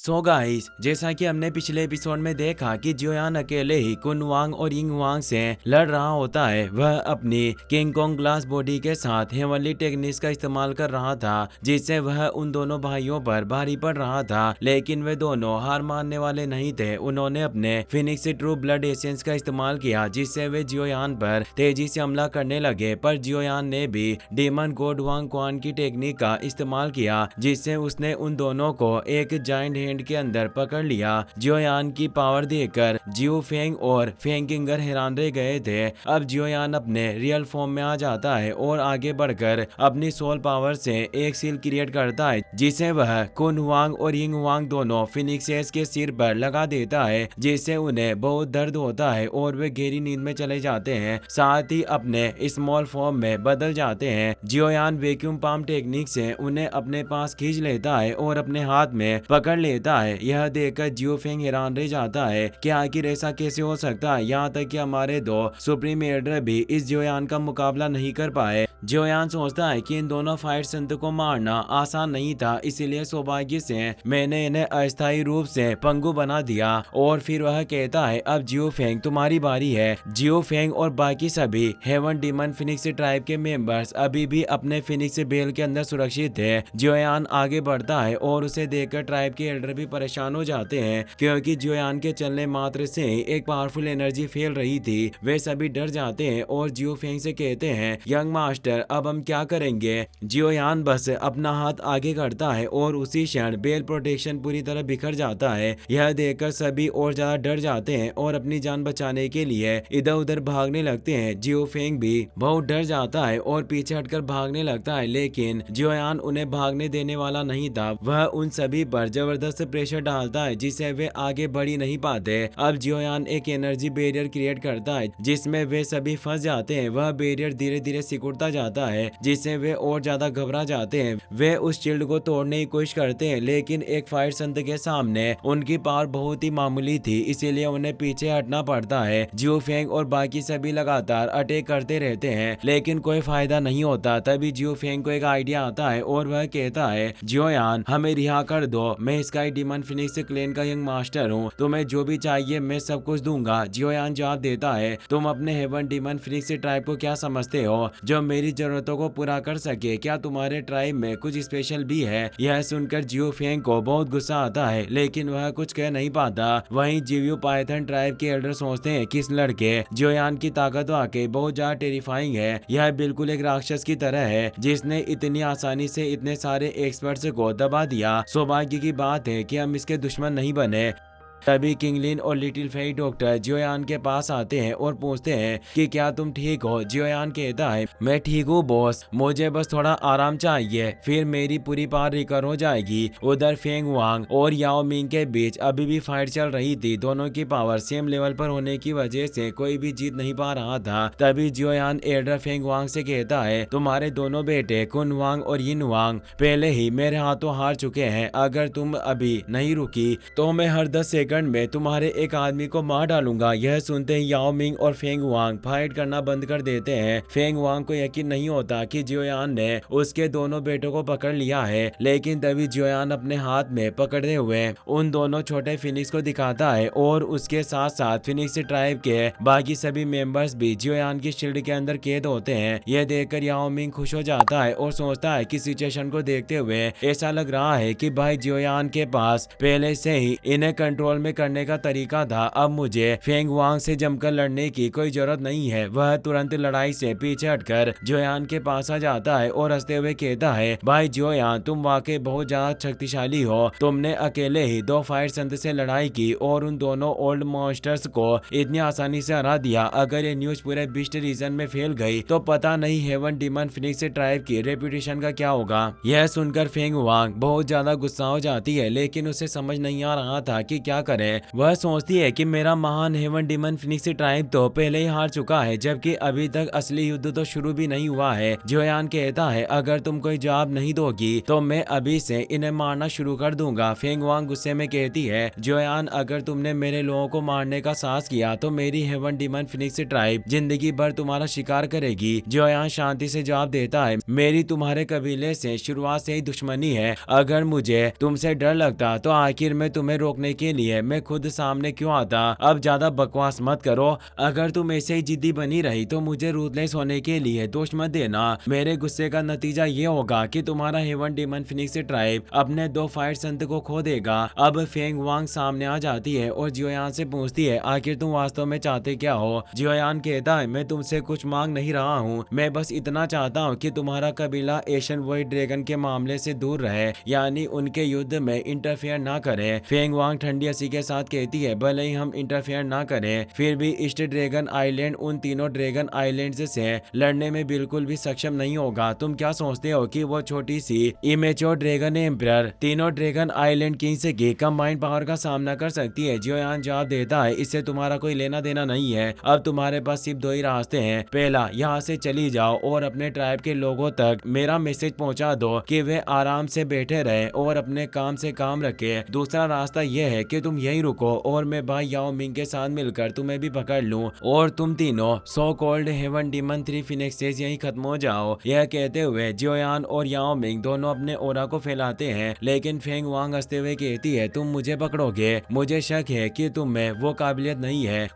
So guys, जैसा कि हमने पिछले एपिसोड में देखा कि जियोयान अकेले ही कुन वांग और यिंग वांग से लड़ रहा होता है। वह अपनी किंग कोंग ग्लास बॉडी के साथ हेवनली टेक्निक्स का इस्तेमाल कर रहा था, जिससे वह उन दोनों भाइयों पर भारी पड़ रहा था। लेकिन वे दोनों हार मानने वाले नहीं थे। उन्होंने अपने फिनिक्स ट्रू ब्लड एसेंस का इस्तेमाल किया, जिससे वे जियोयान पर तेजी से हमला करने लगे। पर जियोयान ने भी डीमन गॉड वांग क्वान की टेक्निक का इस्तेमाल किया, जिससे उसने उन दोनों को एक जायंट हैंड के अंदर पकड़ लिया। जियोयान की पावर देखकर जियो फेंग और फेंग किंगर हैरान रह गए थे। अब जियोयान अपने रियल फॉर्म में आ जाता है और आगे बढ़कर अपनी सोल पावर से एक सील क्रिएट करता है, जिसे वह कुन वांग और यिंग वांग दोनों फिनिक्सेस के सिर पर लगा देता है, जिससे उन्हें बहुत दर्द होता है और वे गहरी नींद में चले जाते हैं। साथ ही अपने स्मॉल फॉर्म में बदल जाते हैं। जियोयान वैक्यूम पाम टेक्निक से उन्हें अपने पास खींच लेता है और अपने हाथ में पकड़ लेता है। यह देखकर जियो फेंग हैरान रह जाता है कि आखिर ऐसा कैसे हो सकता है। यहाँ तक कि हमारे दो सुप्रीम एल्डर भी इस जियोयान का मुकाबला नहीं कर पाए। जियोयान सोचता है कि इन दोनों फाइट संत को मारना आसान नहीं था, इसीलिए सौभाग्य से मैंने इन्हें अस्थायी रूप से पंगु बना दिया। और फिर वह कहता है, अब जियो फेंग तुम्हारी बारी है। जियो फेंग और बाकी सभी हेवन डीमन फिनिक्स ट्राइब के मेंबर्स अभी भी अपने फिनिक्स बेल के अंदर सुरक्षित थे। जियोयान आगे बढ़ता है और उसे देखकर ट्राइब के एल्डर भी परेशान हो जाते हैं, क्योंकि जियोयान के चलने मात्र से ही एक पावरफुल एनर्जी फैल रही थी। वे सभी डर जाते हैं और जियो फेंग से कहते हैं, यंग मास्टर अब हम क्या करेंगे। जियोयान बस अपना हाथ आगे करता है और उसी क्षण बेल प्रोटेक्शन पूरी तरह बिखर जाता है। यह देखकर सभी और ज्यादा डर जाते हैं और अपनी जान बचाने के लिए इधर उधर भागने लगते हैं। जियो फेंग भी बहुत डर जाता है और पीछे हटकर भागने लगता है, लेकिन जियोयान उन्हें भागने देने वाला नहीं था। वह उन सभी पर जबरदस्त प्रेशर डालता है, जिससे वे आगे बढ़ ही नहीं पाते। अब जियोयान एक एनर्जी बैरियर क्रिएट करता है, जिसमें वे सभी फंस जाते हैं। वह बैरियर धीरे धीरे सिकुड़ता जाता है, जिससे वे और ज्यादा घबरा जाते हैं। वे उस शील्ड को तोड़ने की कोशिश करते हैं, लेकिन एक फाइट संत के सामने उनकी पावर बहुत ही मामूली थी, इसीलिए उन्हें पीछे हटना पड़ता है। जियो फेंग और बाकी सभी लगातार अटैक करते रहते हैं, लेकिन कोई फायदा नहीं होता। तभी जियो फेंग को एक आइडिया आता है और वह कहता है, जियोयान हमें रिहा कर दो, मैं स्काई डीमन फिनिक्स क्लेन का यंग मास्टर हूँ, तुम्हें जो भी चाहिए मैं सब कुछ दूंगा। जियोयान जवाब देता है, तुम अपने हेवन डीमन फिनिक्स ट्राइब को क्या समझते हो जो मेरी जरूरतों को पूरा कर सके? क्या तुम्हारे ट्राइब में कुछ स्पेशल भी है? यह सुनकर जियो फेंग को बहुत गुस्सा आता है, लेकिन वह कुछ कह नहीं पाता। वहीं जियो पाइथन ट्राइब के एल्डर सोचते हैं कि इस लड़के जियोयान की ताकत वाकई बहुत ज्यादा टेरिफाइंग है। यह बिल्कुल एक राक्षस की तरह है, जिसने इतनी आसानी से इतने सारे एक्सपर्ट्स को दबा दिया। सौभाग्य की बात है कि हम इसके दुश्मन नहीं बने। तभी किंगलिन और लिटिल फेई डॉक्टर जियोयान के पास आते हैं और पूछते हैं कि क्या तुम ठीक हो। जियोयान कहता है, मैं ठीक हूँ बॉस, मुझे बस थोड़ा आराम चाहिए, फिर मेरी पूरी पावर रिकवर हो जाएगी। उधर फेंग वांग और याओ मिंग के बीच अभी भी फाइट चल रही थी। दोनों की पावर सेम लेवल पर होने की वजह से कोई भी जीत नहीं पा रहा था। तभी जियोयान एल्डर फेंग वांग से कहता है, तुम्हारे दोनों बेटे कुन वांग और यिन वांग पहले ही मेरे हाथों हार चुके हैं। अगर तुम अभी नहीं रुकी तो मैं हर 10 सेकंड में तुम्हारे एक आदमी को मार डालूंगा। यह सुनते ही याओ मिंग और फेंग वांग फाइट करना बंद कर देते हैं। फेंग वांग को यकीन नहीं होता कि जियोयान ने उसके दोनों बेटों को पकड़ लिया है, लेकिन तभी जियोयान अपने हाथ में पकड़े हुए उन दोनों छोटे फिनिक्स को दिखाता है और उसके साथ साथ फिनिक्स ट्राइब के बाकी सभी मेंबर्स भी जियोयान की शील्ड के अंदर कैद होते हैं। यह देखकर याओ मिंग खुश हो जाता है और सोचता है कि सिचुएशन को देखते हुए ऐसा लग रहा है कि भाई जियोयान के पास पहले से ही इन्हें कंट्रोल में करने का तरीका था। अब मुझे फेंग वांग से जमकर लड़ने की कोई जरूरत नहीं है। वह तुरंत लड़ाई से पीछे हटकर जियोयान के पास आ जाता है और हंसते हुए कहता है, भाई जियोयान तुम वाकई बहुत ज्यादा शक्तिशाली हो। तुमने अकेले ही 2 फाइट संत से लड़ाई की और उन दोनों ओल्ड मॉन्स्टर्स को इतनी आसानी से हरा दिया। अगर ये न्यूज पूरे बिस्ट रीजन में फैल गई तो पता नहीं हेवन डीमन फिनिक्स ट्राइब की रेपुटेशन का क्या होगा। यह सुनकर फेंग वांग बहुत ज्यादा गुस्सा हो जाती है, लेकिन उसे समझ नहीं आ रहा था कि क्या करें। वह सोचती है कि मेरा महान हेवन डीमन फिनिक्स ट्राइब तो पहले ही हार चुका है, जबकि अभी तक असली युद्ध तो शुरू भी नहीं हुआ है। जियोयान कहता है अगर तुम कोई जवाब नहीं दोगी तो मैं अभी से इन्हें मारना शुरू कर दूंगा। फेंग वांग गुस्से में कहती है जियोयान अगर तुमने मेरे लोगों को मारने का साहस किया तो मेरी हेवन डीमन फिनिक्स ट्राइब जिंदगी भर तुम्हारा शिकार करेगी। जियोयान शांति से जवाब देता है मेरी तुम्हारे कबीले से शुरुआत से ही दुश्मनी है। अगर मुझे तुमसे डर लगता तो आखिर में तुम्हें रोकने के लिए मैं खुद सामने क्यों आता। अब ज्यादा बकवास मत करो। अगर तुम ऐसे ही जिद्दी बनी रही तो मुझे रूथलेस होने के लिए दोष मत देना। मेरे गुस्से का नतीजा ये होगा कि तुम्हारा हेवन डीमन फिनिक्स ट्राइब अपने 2 फाइट संत को खो देगा। अब फेंग वांग सामने आ जाती है और जियोयान से पूछती है आखिर तुम वास्तव में चाहते क्या हो। जियोयान कहता है मैं तुमसे कुछ मांग नहीं रहा हूँ, मैं बस इतना चाहता हूँ कि तुम्हारा कबीला एशियन व्हाइट ड्रैगन के मामले से दूर रहे, यानी उनके युद्ध में इंटरफेयर ना करे। फेंग वांग ठंडी हंसी के साथ कहती है भले ही हम इंटरफेयर ना करें फिर भी ईस्ट ड्रैगन आइलैंड उन तीनों ड्रैगन आइलैंड्स से लड़ने में बिल्कुल भी सक्षम नहीं होगा। तुम क्या सोचते हो कि वो छोटी सी इमेच्योर ड्रैगन एम्परर तीनों ड्रैगन आइलैंड किंग्स की कंबाइंड पावर का सामना कर सकती है। जियोयान जवाब देता है इससे तुम्हारा कोई लेना देना नहीं है। अब तुम्हारे पास सिर्फ 2 ही रास्ते हैं। पहला, यहाँ से चली जाओ और अपने ट्राइब के लोगों तक मेरा मैसेज पहुँचा दो कि वे आराम से बैठे रहे और अपने काम से काम रखे। दूसरा रास्ता यह है कि तुम यहीं रुको और मैं भाई याओ मिंग के साथ मिलकर तुम्हें भी पकड़ लूं और तुम तीनों सो कॉल्ड हेवन डीमन 3 फिनिक्सेस यहीं खत्म हो जाओ। यह कहते हुए जियोयान और याओ मिंग दोनों अपने ओरा को फैलाते हैं, लेकिन फेंग वांग हंसते हुए कहती है तुम मुझे पकड़ोगे, मुझे शक है कि तुम में वो काबिलियत नहीं है।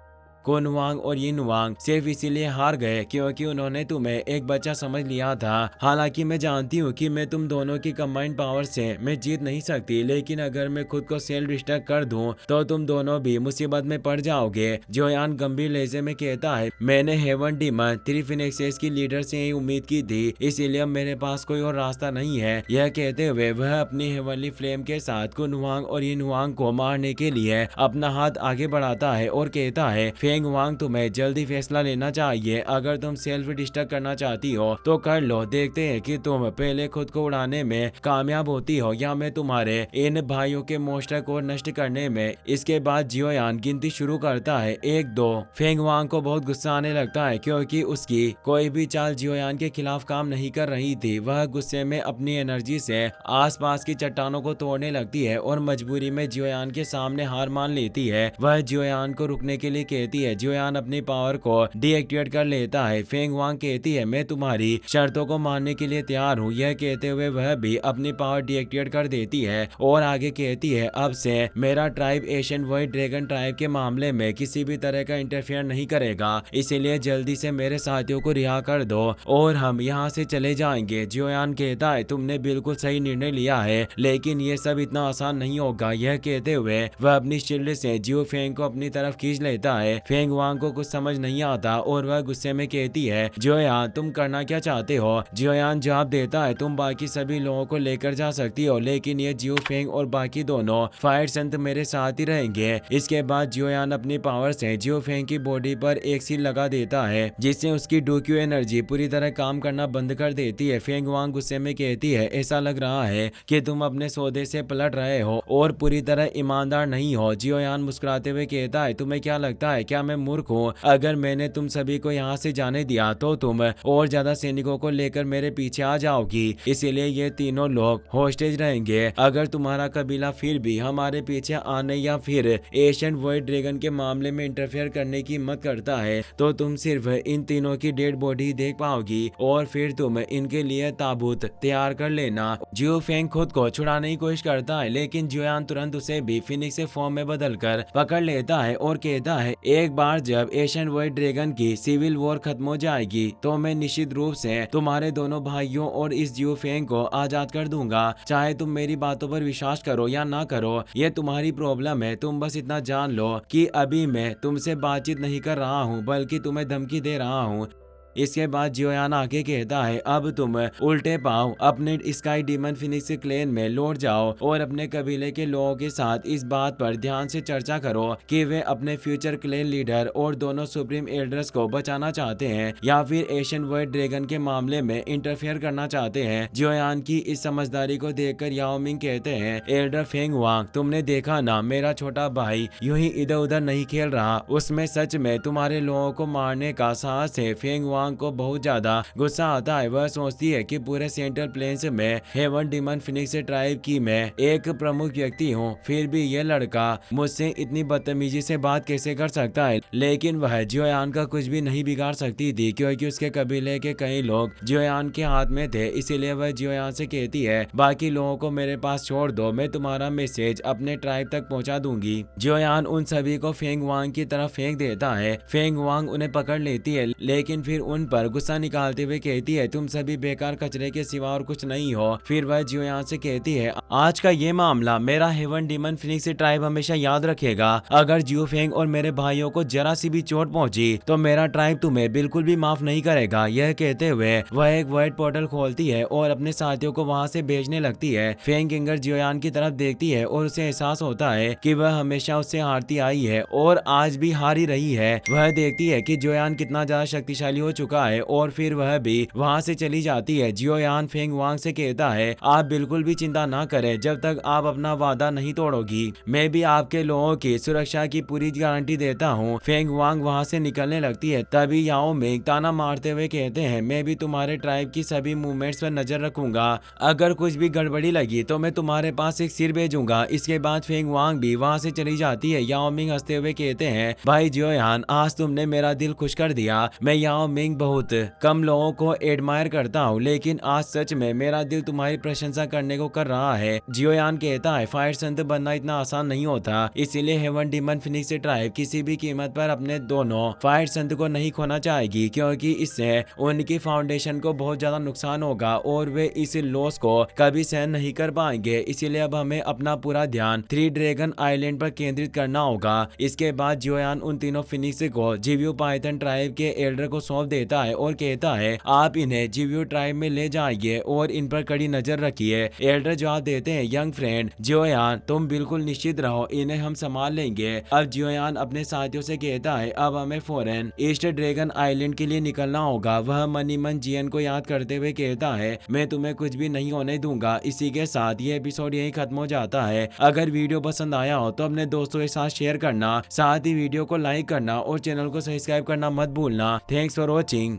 कुन वांग और यिन वांग सिर्फ इसीलिए हार गए क्योंकि उन्होंने तुम्हें एक बच्चा समझ लिया था। हालांकि मैं जानती हूँ कि मैं तुम दोनों की कंबाइंड पावर से मैं जीत नहीं सकती, लेकिन अगर मैं खुद को सेल्फ डिस्ट्रक्ट कर दूं तो तुम दोनों भी मुसीबत में पड़ जाओगे। जियोयान गंभीर लहजे में कहता है मैंने हेवन डीमन 3 फिनिक्सेस की लीडर से यही उम्मीद की थी, इसीलिए मेरे पास कोई और रास्ता नहीं है। यह कहते हुए वह अपनी हेवनली फ्लेम के साथ कुन वांग और यिन वांग को मारने के लिए अपना हाथ आगे बढ़ाता है और कहता है फेंग वांग तुम्हें जल्दी फैसला लेना चाहिए। अगर तुम सेल्फ डिस्ट्रक्ट करना चाहती हो तो कर लो, देखते हैं कि तुम पहले खुद को उड़ाने में कामयाब होती हो या मैं तुम्हारे इन भाइयों के मोस्टर को नष्ट करने में। इसके बाद जियोयान गिनती शुरू करता है 1 2। फेंग वांग को बहुत गुस्सा आने लगता है क्योंकि उसकी कोई भी चाल जियोयान के खिलाफ काम नहीं कर रही थी। वह गुस्से में अपनी एनर्जी से आसपास की चट्टानों को तोड़ने लगती है और मजबूरी में जियोयान के सामने हार मान लेती है। वह जियोयान को रुकने के लिए कहती है। जियोयान अपनी पावर को डीएक्टिवेट कर लेता है। फेंग वांग कहती है मैं तुम्हारी शर्तों को मानने के लिए तैयार हूँ। यह कहते हुए वह भी अपनी पावर डीएक्टिवेट कर देती है और आगे कहती है अब से मेरा tribe Asian white dragon tribe के मामले में किसी भी तरह का इंटरफेयर नहीं करेगा, इसीलिए जल्दी से मेरे साथियों को रिहा कर दो और हम यहाँ से चले जाएंगे। जियोयान कहता है तुमने बिल्कुल सही निर्णय लिया है, लेकिन ये सब इतना आसान नहीं होगा। यह कहते हुए वह अपनी शील्ड से जियो फेंग को अपनी तरफ खींच लेता है। फेंग वांग को कुछ समझ नहीं आता और वह गुस्से में कहती है जियोयान तुम करना क्या चाहते हो। जियोयान जवाब देता है तुम बाकी सभी लोगों को लेकर जा सकती हो, लेकिन ये जियो फेंग और बाकी दोनों फाइट संत मेरे साथ ही रहेंगे। इसके बाद जियोयान अपनी पावर से जियो फेंग की बॉडी पर एक सील लगा देता है जिससे उसकी डोक्यू एनर्जी पूरी तरह काम करना बंद कर देती है। फेंग वांग गुस्से में कहती है ऐसा लग रहा है कि तुम अपने सौदे से पलट रहे हो और पूरी तरह ईमानदार नहीं हो। जियोयान मुस्कुराते हुए कहता है तुम्हें क्या लगता है क्या मैं मूर्ख हूँ? अगर मैंने तुम सभी को यहाँ से जाने दिया तो तुम और ज्यादा सैनिकों को लेकर मेरे पीछे आ जाओगी, इसीलिए ये तीनों लोग होस्टेज रहेंगे। अगर तुम्हारा कबीला फिर भी हमारे पीछे आने या फिर एशियन व्हाइट ड्रैगन के मामले में इंटरफेयर करने की हिम्मत करता है तो तुम सिर्फ इन तीनों की डेड बॉडी देख पाओगी और फिर तुम इनके लिए ताबूत तैयार कर लेना। जियो फेंग खुद को छुड़ाने की कोशिश करता है, लेकिन जियोयान तुरंत उसे भी फिनिक्स के फॉर्म में बदलकर पकड़ लेता है और कहता है एक बार जब एशियन व्हाइट ड्रैगन की सिविल वॉर खत्म हो जाएगी तो मैं निश्चित रूप से तुम्हारे दोनों भाइयों और इस जियो फेंग को आजाद कर दूंगा। चाहे तुम मेरी बातों पर विश्वास करो या ना करो, ये तुम्हारी प्रॉब्लम है। तुम बस इतना जान लो कि अभी मैं तुमसे बातचीत नहीं कर रहा हूँ बल्कि तुम्हें धमकी दे रहा हूँ। इसके बाद जियोयान आके कहता है अब तुम उल्टे पांव अपने स्काई डीमन फिनिक्स क्लेन में लौट जाओ और अपने कबीले के लोगों के साथ इस बात पर ध्यान से चर्चा करो कि वे अपने फ्यूचर क्लेन लीडर और दोनों सुप्रीम एल्डर्स को बचाना चाहते हैं या फिर एशियन वाइट ड्रैगन के मामले में इंटरफेयर करना चाहते हैं। जियोयान की इस समझदारी को देखकर याओ मिंग कहते हैं, एल्डर फेंग वांग, तुमने देखा ना, मेरा छोटा भाई यूं ही इधर उधर नहीं खेल रहा, उसमें सच में तुम्हारे लोगों को मारने का साहस है। फेंग वांग को बहुत ज्यादा गुस्सा आता है। वह सोचती है कि पूरे सेंट्रल प्लेन्स में हेवन डीमन फिनिक्स ट्राइब की मैं एक प्रमुख व्यक्ति हूँ, फिर भी यह लड़का मुझसे इतनी बदतमीजी से बात कैसे कर सकता है। लेकिन वह जियोयान का कुछ भी नहीं बिगाड़ सकती थी क्योंकि उसके कबीले के कई लोग जियोयान के हाथ में थे। इसीलिए वह जियोयान से कहती है, बाकी लोगों को मेरे पास छोड़ दो, मैं तुम्हारा मैसेज अपने ट्राइब तक पहुंचा दूंगी। जियोयान उन सभी को फेंग वांग की तरफ फेंक देता है। फेंग वांग उन्हें पकड़ लेती है लेकिन फिर उन पर गुस्सा निकालते हुए कहती है, तुम सभी बेकार कचरे के सिवा और कुछ नहीं हो। फिर वह जियोयान से कहती है, आज का ये मामला मेरा हेवन डीमन फिनिक्स ट्राइब हमेशा याद रखेगा। अगर जियो फेंग और मेरे भाइयों को जरा सी भी चोट पहुंची तो मेरा ट्राइब तुम्हें बिल्कुल भी माफ नहीं करेगा। यह कहते हुए वह एक वाइट पोर्टल खोलती है और अपने साथियों को वहां से भेजने लगती है। फेंग किंगर जियोयान की तरफ देखती है और उसे एहसास होता है कि वह हमेशा उससे हारती आई है और आज भी हार ही रही है। वह देखती है कि जियोयान कितना ज्यादा शक्तिशाली हो चुका है और फिर वह भी वहां से चली जाती है। जियोयान फेंग वांग से कहता है, आप बिल्कुल भी चिंता ना करें, जब तक आप अपना वादा नहीं तोड़ोगी मैं भी आपके लोगों की सुरक्षा की पूरी गारंटी देता हूँ। फेंग वांग वहां से निकलने लगती है। तभी याओ मिंग ताना मारते हुए कहते हैं, मैं भी तुम्हारे ट्राइब की सभी मूवमेंट्स पर नजर रखूंगा, अगर कुछ भी गड़बड़ी लगी तो मैं तुम्हारे पास एक सिर भेजूंगा। इसके बाद फेंग वांग भी वहां से चली जाती है। याओ मिंग हंसते हुए कहते हैं, भाई जियोयान, आज तुमने मेरा दिल खुश कर दिया। मैं याओ मिंग बहुत कम लोगों को एडमायर करता हूँ लेकिन आज सच में मेरा दिल तुम्हारी प्रशंसा करने को कर रहा है। जियोयान कहता है, फायर संत बनना इतना आसान नहीं होता, इसीलिए हेवन डीमन फिनिक्स ट्राइब किसी भी कीमत पर अपने दोनों फायर संत को नहीं खोना चाहेगी क्योंकि इससे उनकी फाउंडेशन को बहुत ज्यादा नुकसान होगा और वे इस लॉस को कभी सहन नहीं कर पाएंगे। इसीलिए अब हमें अपना पूरा ध्यान थ्री ड्रैगन आइलैंड पर केंद्रित करना होगा। इसके बाद जियोयान उन तीनों फिनिक्स को जिव्यू पाइथन ट्राइब के एल्डर को सौंप देता है और कहता है, आप इन्हें जिव्यू ट्राइब में ले जाइए और इन पर कड़ी नजर रखिए। एल्डर जवाब देते हैं, यंग फ्रेंड जियोयान, तुम बिल्कुल निश्चित रहो, इन्हें हम संभाल लेंगे। अब जियोयान अपने साथियों से कहता है, अब हमें फौरन ईस्ट ड्रैगन आइलैंड के लिए निकलना होगा। वह मनी मन जियन को याद करते हुए कहता है, मैं तुम्हें कुछ भी नहीं होने दूंगा। इसी के साथ ये एपिसोड यही खत्म हो जाता है। अगर वीडियो पसंद आया हो तो अपने दोस्तों के साथ शेयर करना, साथ ही वीडियो को लाइक करना और चैनल को सब्सक्राइब करना मत भूलना। Thanks for watching.